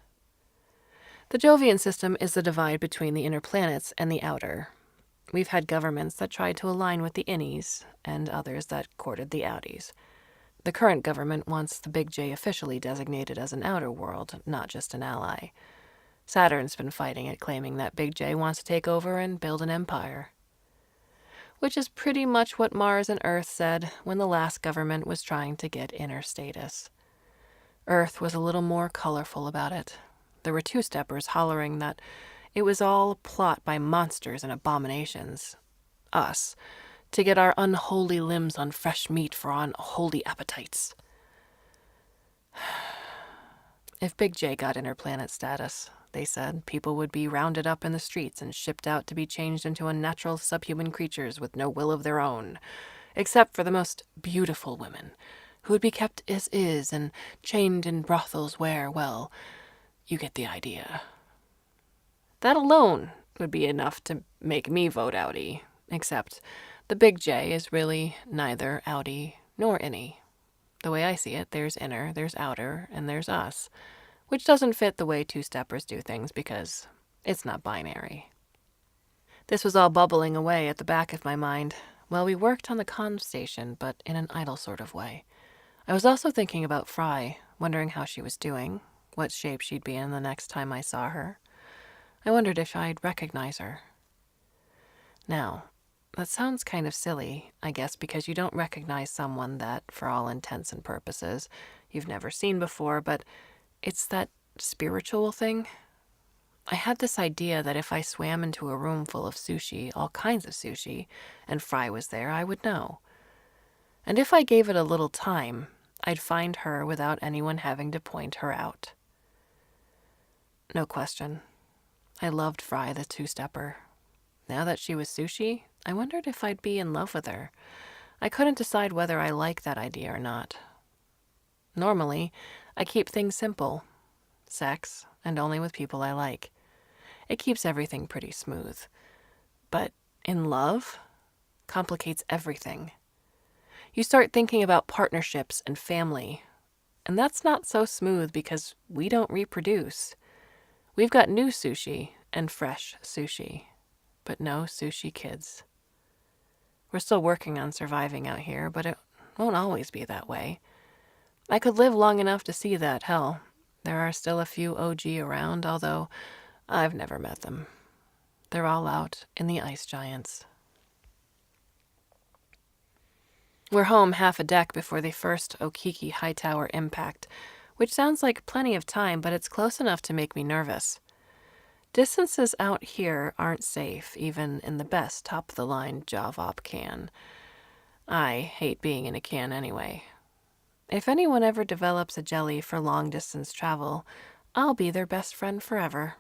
The Jovian system is the divide between the inner planets and the outer. We've had governments that tried to align with the innies, and others that courted the outies. The current government wants the Big J officially designated as an outer world, not just an ally. Saturn's been fighting it, claiming that Big J wants to take over and build an empire. Which is pretty much what Mars and Earth said when the last government was trying to get inner status. Earth was a little more colorful about it. There were two-steppers hollering that it was all a plot by monsters and abominations. Us. To get our unholy limbs on fresh meat for our unholy appetites. If Big J got interplanet status, they said, people would be rounded up in the streets and shipped out to be changed into unnatural subhuman creatures with no will of their own, except for the most beautiful women, who would be kept as is and chained in brothels where, well, you get the idea. That alone would be enough to make me vote outie, except the Big J is really neither outie nor innie. The way I see it, there's inner, there's outer, and there's us, which doesn't fit the way two-steppers do things because It's not binary. This was all bubbling away at the back of my mind while we worked on the comm station, but in an idle sort of way. I was also thinking about Fry, wondering how she was doing, what shape she'd be in the next time I saw her. I wondered if I'd recognize her. Now, that sounds kind of silly, I guess, because you don't recognize someone that, for all intents and purposes, you've never seen before, but it's that spiritual thing. I had this idea that if I swam into a room full of sushi, all kinds of sushi, and Fry was there, I would know. And if I gave it a little time, I'd find her without anyone having to point her out. No question. I loved Fry the two-stepper. Now that she was sushi, I wondered if I'd be in love with her. I couldn't decide whether I liked that idea or not. Normally, I keep things simple. Sex, and only with people I like. It keeps everything pretty smooth. But in love, complicates everything. You start thinking about partnerships and family, and that's not so smooth because we don't reproduce. We've got new sushi and fresh sushi, but no sushi kids. We're still working on surviving out here, but it won't always be that way. I could live long enough to see that. Hell, there are still a few OG around, although I've never met them. They're all out in the ice giants. We're home half a deck before the first Okiki Hightower impact, which sounds like plenty of time, but it's close enough to make me nervous. Distances out here aren't safe, even in the best top-of-the-line Javop can. I hate being in a can anyway. If anyone ever develops a jelly for long-distance travel, I'll be their best friend forever.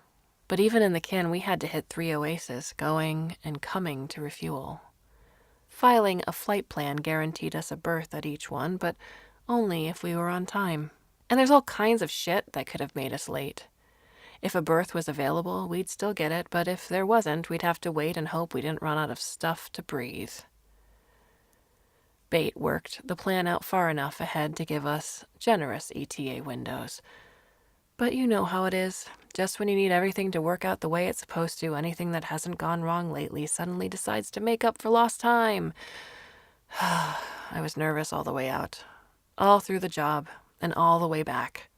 But even in the can, we had to hit 3 oases, going and coming to refuel. Filing a flight plan guaranteed us a berth at each one, but only if we were on time. And there's all kinds of shit that could have made us late. If a berth was available, we'd still get it, but if there wasn't, we'd have to wait and hope we didn't run out of stuff to breathe. Bait worked the plan out far enough ahead to give us generous ETA windows. But you know how it is. Just when you need everything to work out the way it's supposed to, anything that hasn't gone wrong lately suddenly decides to make up for lost time. I was nervous all the way out, all through the job, and all the way back.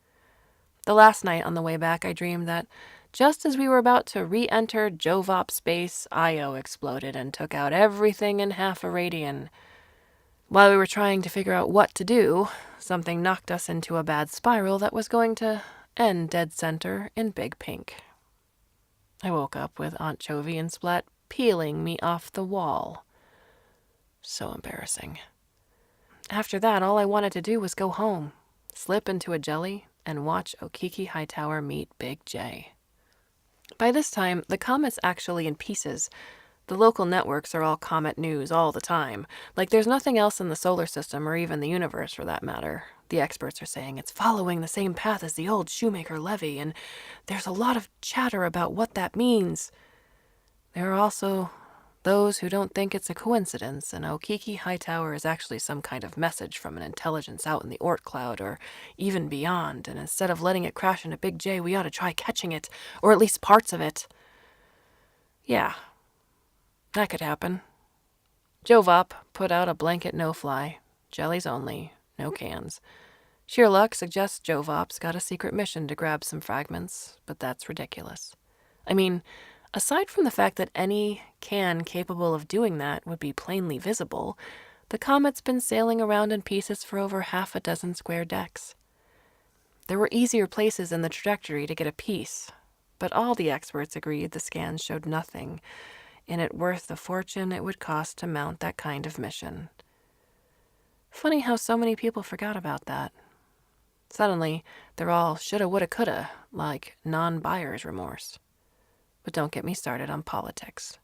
The last night on the way back, I dreamed that just as we were about to re-enter Jovop space, Io exploded and took out everything in half a radian. While we were trying to figure out what to do, something knocked us into a bad spiral that was going to end dead center in Big Pink. I woke up with Aunt Chovy and Splat peeling me off the wall. So embarrassing. After that, all I wanted to do was go home, slip into a jelly, and watch Okiki Hightower meet Big J. By this time, the comet's actually in pieces. The local networks are all comet news all the time. Like there's nothing else in the solar system or even the universe for that matter. The experts are saying it's following the same path as the old Shoemaker Levee, and there's a lot of chatter about what that means. There are also those who don't think it's a coincidence, and Okiki Hightower is actually some kind of message from an intelligence out in the Oort cloud or even beyond, and instead of letting it crash into Big J, we ought to try catching it, or at least parts of it. Yeah, that could happen. Jovop put out a blanket no-fly, jellies only, no cans. Sheer luck suggests Jovop's got a secret mission to grab some fragments, but that's ridiculous. I mean, aside from the fact that any can capable of doing that would be plainly visible, the comet's been sailing around in pieces for over 6 square decks. There were easier places in the trajectory to get a piece, but all the experts agreed the scans showed nothing in it worth the fortune it would cost to mount that kind of mission. Funny how so many people forgot about that. Suddenly, they're all shoulda, woulda, coulda, like non-buyer's remorse. But don't get me started on politics.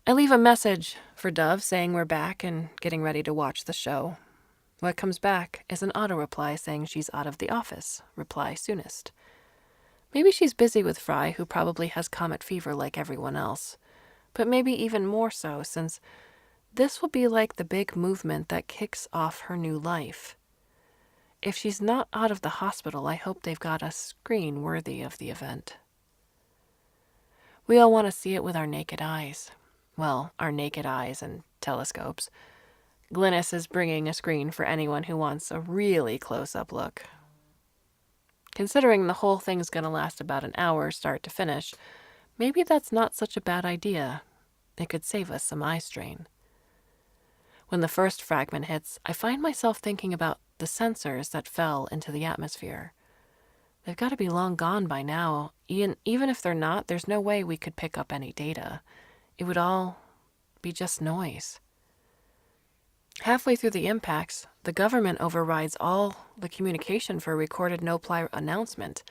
I leave a message for Dove saying we're back and getting ready to watch the show. What comes back is an auto-reply saying she's out of the office. Reply soonest. Maybe she's busy with Fry, who probably has comet fever like everyone else. But maybe even more so, since this will be like the big movement that kicks off her new life. if she's not out of the hospital, I hope they've got a screen worthy of the event. We all want to see it with our naked eyes. Well, our naked eyes and telescopes. Glynis is bringing a screen for anyone who wants a really close-up look. Considering the whole thing's going to last about an hour start to finish, maybe that's not such a bad idea. It could save us some eye strain. When the first fragment hits, I find myself thinking about the sensors that fell into the atmosphere. They've got to be long gone by now. Even if they're not, there's no way we could pick up any data. It would all be just noise. Halfway through the impacts, the government overrides all the communication for a recorded no-fly announcement.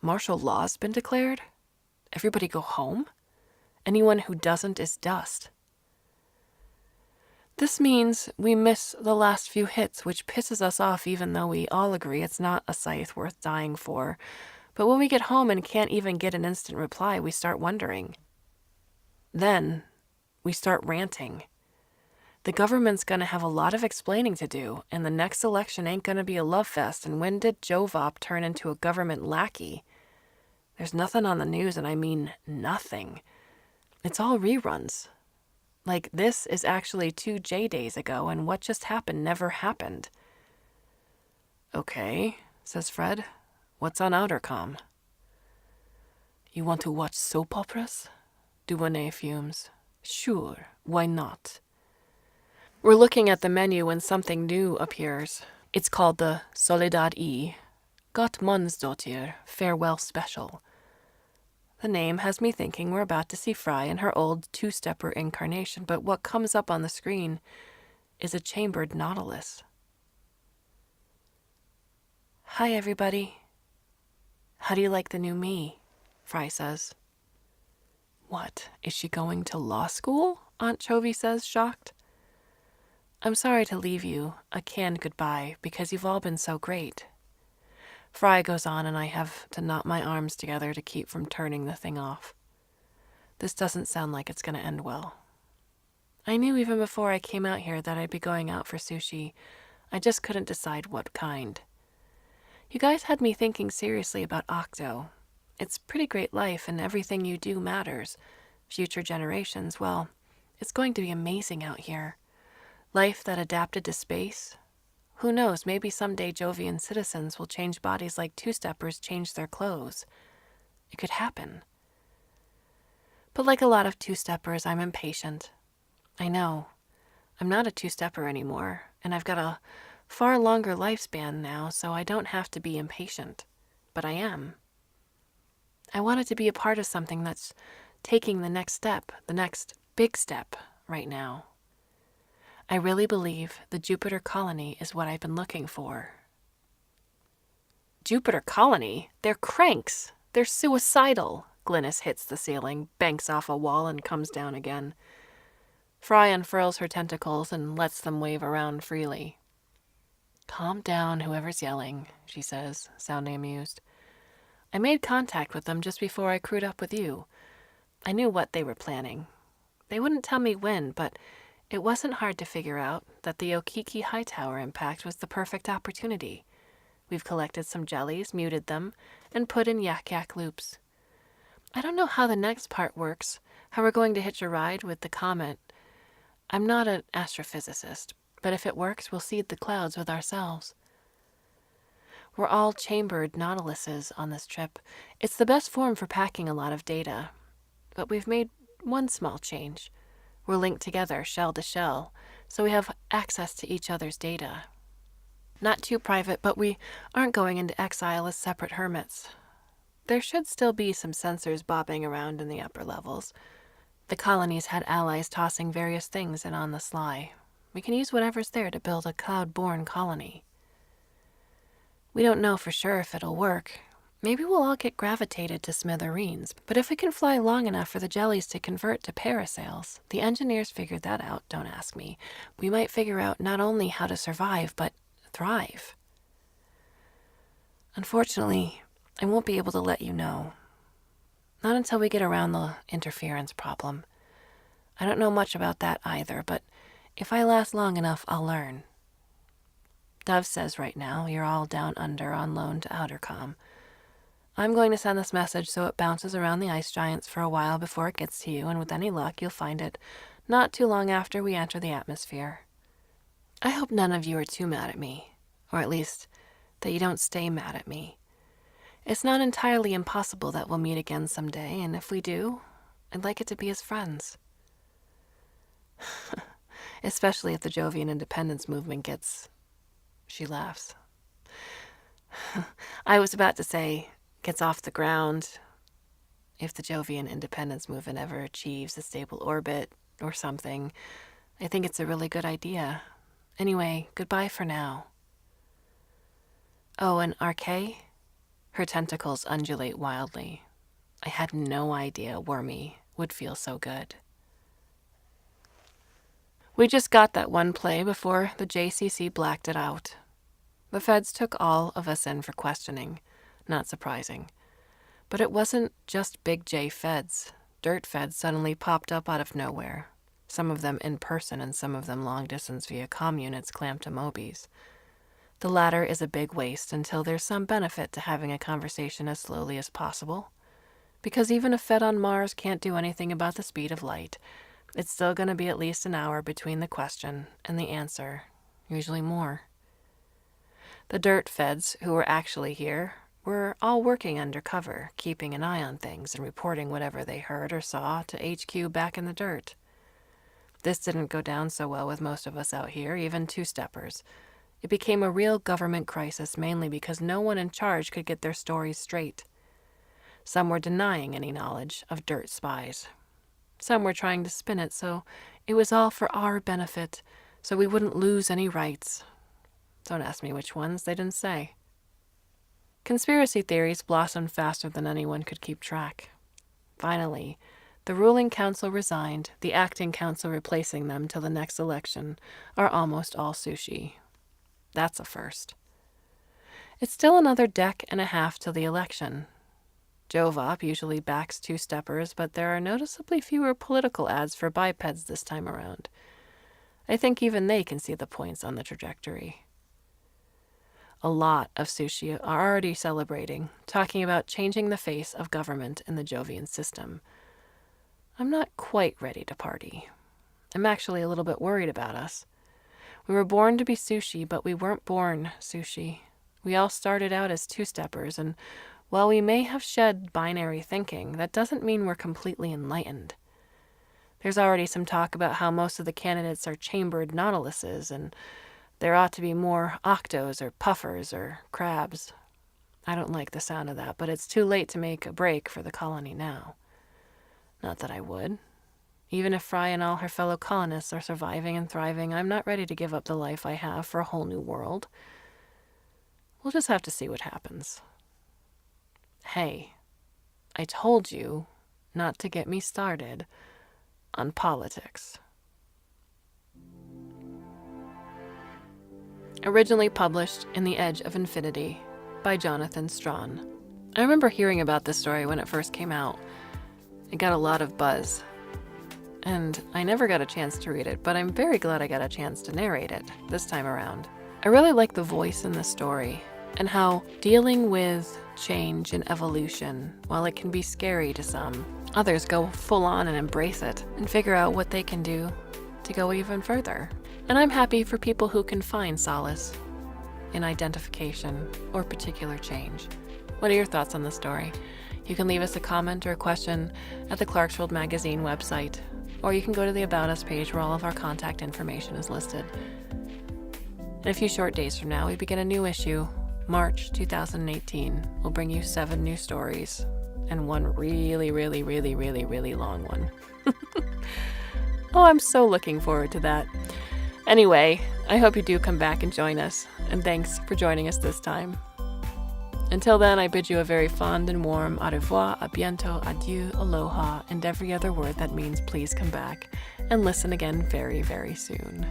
Martial law's been declared? Everybody go home? Anyone who doesn't is dust. This means we miss the last few hits, which pisses us off even though we all agree it's not a scythe worth dying for. But when we get home and can't even get an instant reply, we start wondering. Then we start ranting. The government's going to have a lot of explaining to do, and the next election ain't going to be a love fest, and when did Jovop turn into a government lackey? There's nothing on the news, and I mean nothing. It's all reruns. Like, this is actually 2 J-days ago, and what just happened never happened. Okay, says Fred. What's on Outercom? You want to watch soap operas? Duvernay fumes. Sure, why not? We're looking at the menu when something new appears. It's called the Soledad E. Gottmundsdottir Farewell Special. The name has me thinking we're about to see Fry in her old two-stepper incarnation, but what comes up on the screen is a chambered nautilus. Hi, everybody. How do you like the new me? Fry says. What, is she going to law school? Aunt Chovy says, shocked. I'm sorry to leave you a canned goodbye because you've all been so great. Fry goes on, and I have to knot my arms together to keep from turning the thing off. This doesn't sound like it's going to end well. I knew even before I came out here that I'd be going out for sushi. I just couldn't decide what kind. You guys had me thinking seriously about Octo. It's pretty great life, and everything you do matters. Future generations, well, it's going to be amazing out here. Life that adapted to space. Who knows, maybe someday Jovian citizens will change bodies like two-steppers change their clothes. It could happen. But like a lot of two-steppers, I'm impatient. I know. I'm not a two-stepper anymore, and I've got a far longer lifespan now, so I don't have to be impatient. But I am. I wanted to be a part of something that's taking the next step, the next big step right now. I really believe the Jupiter colony is what I've been looking for. Jupiter colony? They're cranks. They're suicidal. Glynis hits the ceiling, banks off a wall, and comes down again. Fry unfurls her tentacles and lets them wave around freely. Calm down, whoever's yelling, she says, sounding amused. I made contact with them just before I crewed up with you. I knew what they were planning. They wouldn't tell me when, but it wasn't hard to figure out that the Okiki Hightower impact was the perfect opportunity. We've collected some jellies, muted them, and put in yak-yak loops. I don't know how the next part works, how we're going to hitch a ride with the comet. I'm not an astrophysicist, but if it works, we'll seed the clouds with ourselves. We're all chambered nautiluses on this trip. It's the best form for packing a lot of data. But we've made one small change. We're linked together, shell to shell, so we have access to each other's data. Not too private, but we aren't going into exile as separate hermits. There should still be some sensors bobbing around in the upper levels. The colonies had allies tossing various things in on the sly. We can use whatever's there to build a cloud-born colony. We don't know for sure if it'll work. Maybe we'll all get gravitated to smithereens, but if we can fly long enough for the jellies to convert to parasails, the engineers figured that out, don't ask me. We might figure out not only how to survive, but thrive. Unfortunately, I won't be able to let you know. Not until we get around the interference problem. I don't know much about that either, but if I last long enough, I'll learn. Dove says right now you're all down under on loan to Outercom. I'm going to send this message so it bounces around the ice giants for a while before it gets to you, and with any luck you'll find it not too long after we enter the atmosphere. I hope none of you are too mad at me, or at least that you don't stay mad at me. It's not entirely impossible that we'll meet again someday, and if we do, I'd like it to be as friends. Especially if the Jovian independence movement gets... She laughs. I was about to say, gets off the ground. If the Jovian independence movement ever achieves a stable orbit or something, I think it's a really good idea. Anyway, goodbye for now. Oh, and RK? Her tentacles undulate wildly. I had no idea Wormy would feel so good. We just got that one play before the JCC blacked it out. The feds took all of us in for questioning. Not surprising. But it wasn't just Big J feds. Dirt feds suddenly popped up out of nowhere. Some of them in person and some of them long distance via comm units clamped to Mobies. The latter is a big waste until there's some benefit to having a conversation as slowly as possible. Because even a Fed on Mars can't do anything about the speed of light, it's still going to be at least an hour between the question and the answer, usually more. The dirt feds who were actually here were all working undercover, keeping an eye on things and reporting whatever they heard or saw to HQ back in the dirt. This didn't go down so well with most of us out here, even two-steppers. It became a real government crisis mainly because no one in charge could get their stories straight. Some were denying any knowledge of dirt spies. Some were trying to spin it so it was all for our benefit, so we wouldn't lose any rights. Don't ask me which ones, they didn't say. Conspiracy theories blossomed faster than anyone could keep track. Finally, the ruling council resigned, the acting council replacing them till the next election are almost all Sushi. That's a first. It's still another deck and a half till the election. Jovop usually backs two-steppers, but there are noticeably fewer political ads for bipeds this time around. I think even they can see the points on the trajectory. A lot of Sushi are already celebrating, talking about changing the face of government in the Jovian system. I'm not quite ready to party. I'm actually a little bit worried about us. We were born to be Sushi, but we weren't born Sushi. We all started out as two-steppers, and while we may have shed binary thinking, that doesn't mean we're completely enlightened. There's already some talk about how most of the candidates are chambered nautiluses, and there ought to be more octos or puffers or crabs. I don't like the sound of that, but it's too late to make a break for the colony now. Not that I would. Even if Fry and all her fellow colonists are surviving and thriving, I'm not ready to give up the life I have for a whole new world. We'll just have to see what happens. Hey, I told you not to get me started on politics. Originally published in The Edge of Infinity by Jonathan Strahan. I remember hearing about this story when it first came out. It got a lot of buzz. And I never got a chance to read it, but I'm very glad I got a chance to narrate it this time around. I really like the voice in the story, and how dealing with change and evolution, while it can be scary to some, others go full on and embrace it, and figure out what they can do to go even further. And I'm happy for people who can find solace in identification or particular change. What are your thoughts on the story? You can leave us a comment or a question at the Clarkesworld Magazine website, or you can go to the About Us page where all of our contact information is listed. In a few short days from now, we begin a new issue. March 2018 will bring you 7 new stories, and one really, really, really, really, really long one. Oh, I'm so looking forward to that. Anyway, I hope you do come back and join us, and thanks for joining us this time. Until then, I bid you a very fond and warm au revoir, a bientôt, adieu, aloha, and every other word that means please come back and listen again very, very soon.